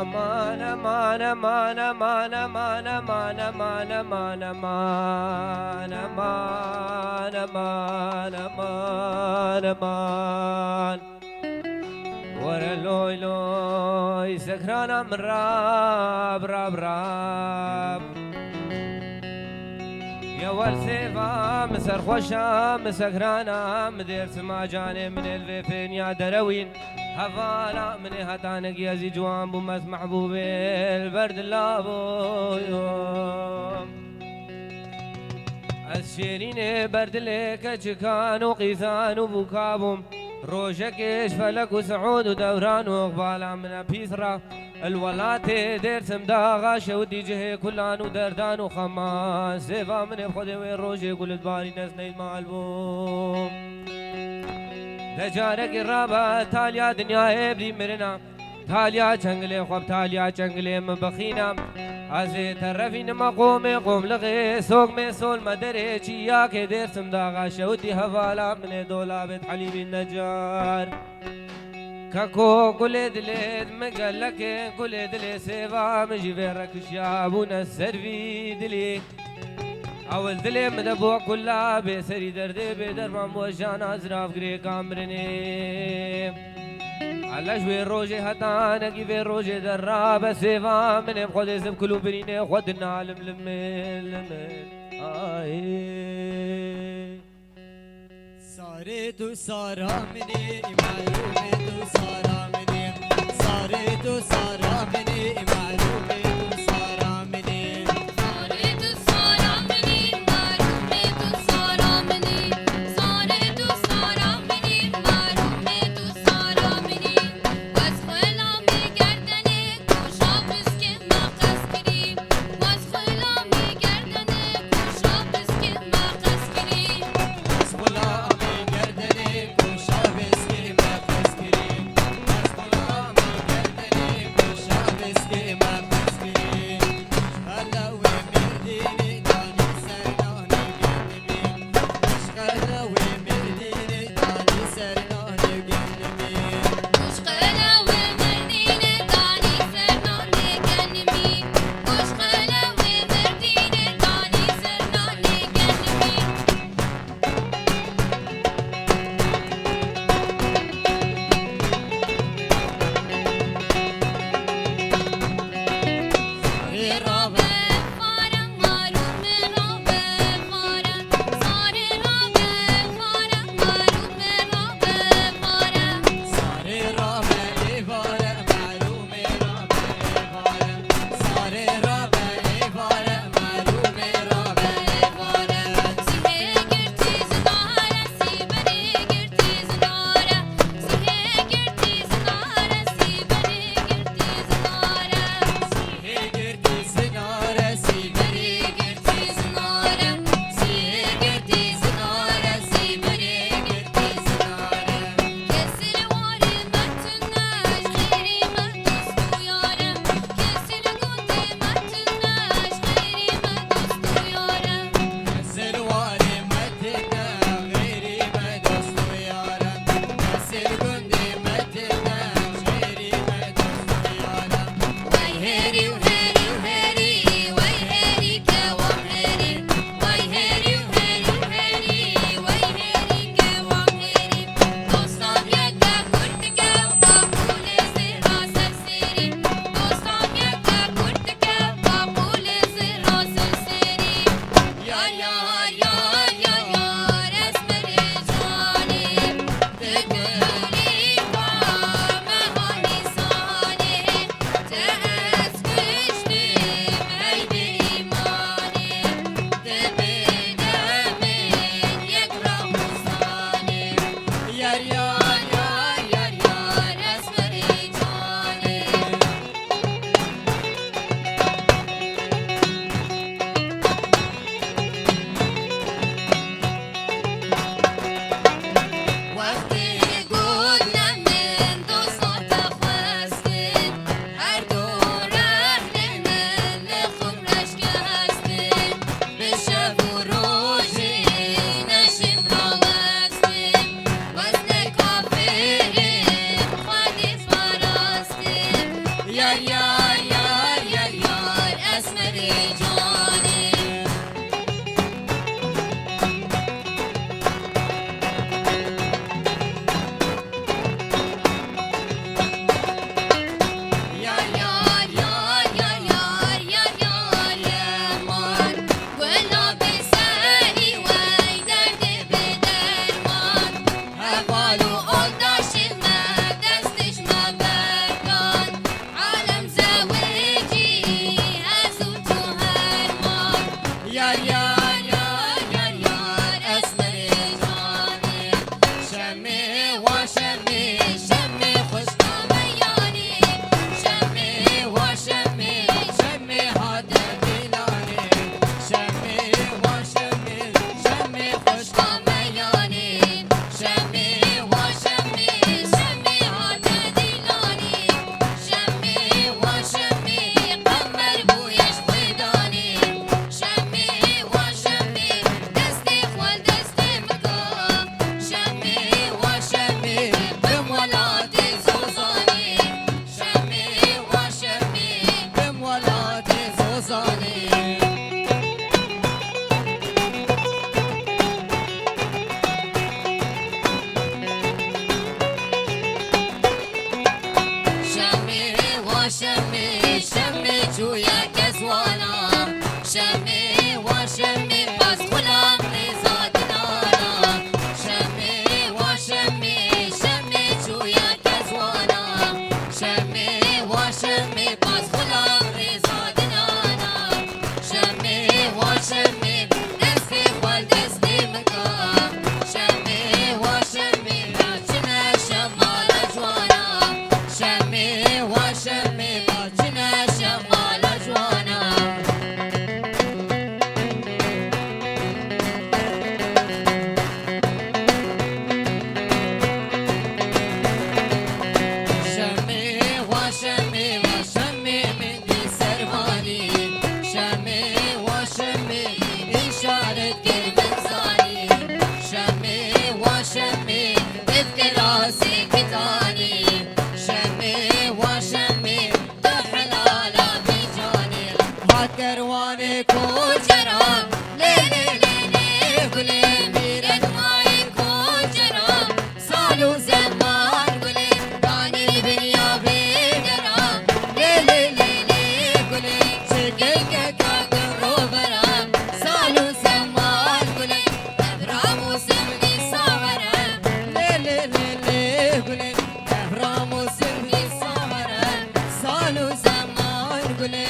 امان امان امان امان امان امان امان امان امان امان امان امان امان ورا لوي لوي سكرانة من راب راب راب يا والسيفا مسر خوشا مسكرانا مدير سما جاني من الفيفين يا دروين هفانا من هتانك يا زي جوان بمس محبوبي البرد اللابو يوم الشيرين برد لك جكان وقيثان وبكابهم روشك ايش فلك وسعود ودوران وقبالا من بيسرا الولاتي دير سمداغا شودي جهي كلان ودردان وخمان سيفا من بخدي وين روشي قلت باري نسني المعلوم دجارك الرابع تاليا دنيا ابدي مرنا تاليا جنگلي خوب تاليا جنگلي مبخينا ازي ترفين مقوم قوم لغي سوق میں سول مدري چيا کے دير سمداغا شودي حوالا من دولابت حليب النجار كاكو كل دليد مقلك كل دلي سيفا مجي فيرك شابونا السرفي دلي اول دلي مدبو كلها بسري دردي بدر ماموشان ازراف غري كامرني على شوي روجي هتانا كيف روجي دراب سيفا من بخد اسم كلو بريني خدنا لململ ساري تو سارا مني معلومي تو سارا مني ساري تو سارا مني معلومي تو سارا مني ساري تو سارا مني معلومي تو سارا مني ساري تو سارا مني معلومي تو سارا مني واسخلا مي گردني کوشا بسكت ما قسكري واسخلا مي گردني کوشا بسكت ما قسكري اسخلا مي گردني کوشا بسكت ما قسكري اسخلا مي گردني کوشا بسكت ما قسكري هلا ومرديني داني سرناني جنبي اشغلا ومرديني داني سرناني جنبي وشخلا ومرديني داني سرناني جنبي وشخلا ومرديني داني سرناني جنبي ساري رابع فارا معروف رابع فارا ساري رابع فارا معروف رابع فارا ساري رابع إبارة معلومة رابع إبارة ساري رابع إبارة معلومة رابع إبارة سهي گرتی زنارا سیبری گرتی زنارا سهي گرتی زنارا سیبری گرتی زنارا سيهي قرتي سنارة سيبري قرتي زنارا سيهي قرتي سنارة سيبري قرتي سنارة کسی واری متناش خیری من دوست و یارم کسی گوتی متناش خیری من دوست و یارم سلواري متنا غيري ما دوست ويارم سل قندي متنا غيري ما دوست ويارم وای هری و هری و هری وای هری که وام هری وای هری و هری و هری وای هری که وام هری دوستان یکا کرد که با پول زهرا سرسری دوستان یکا کرد که با پول زهرا سرسری یار یار یار یار یار اسمر جانی دگلی با مهانی سانی تأس کشتیم ای به ایمانی دبیدمین یک راهستانی يار يار يار يار یار اسمر جانی تذكر من صاني شمي وشمي تذكر راسي كتاني شمي وشمي تحلالا بجاني هات كروانك وجرام ليلي ليلي قولي ميرد ما يكون جرام صالو زمان قولي داني بنيا بقرام ليلي ليلي قولي شكلك كاكرو برام صالو زمان قولي ابرام وسمني صورم ليلي ليلي قولي ابرام وسمني صورم صالو زمان قولي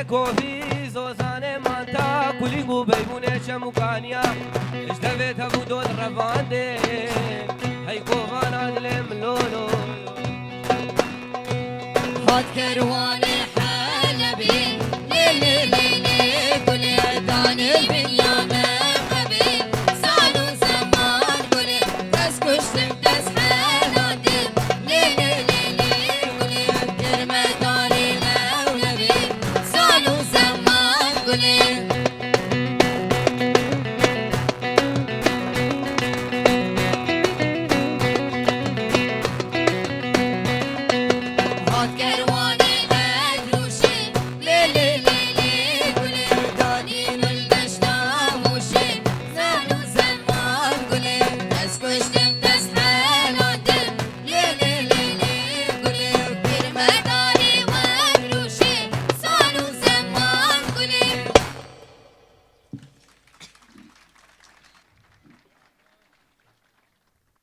كوفي زوزانه مانتا كولينغو بيبونه شموكانيا اشتبت ابو دود رفاندي هاي كوفانا نلم لولو هات كرواني حلبي ليلي ليلي قولي داني البنيا مرحبي صالو زمان قولي تسكش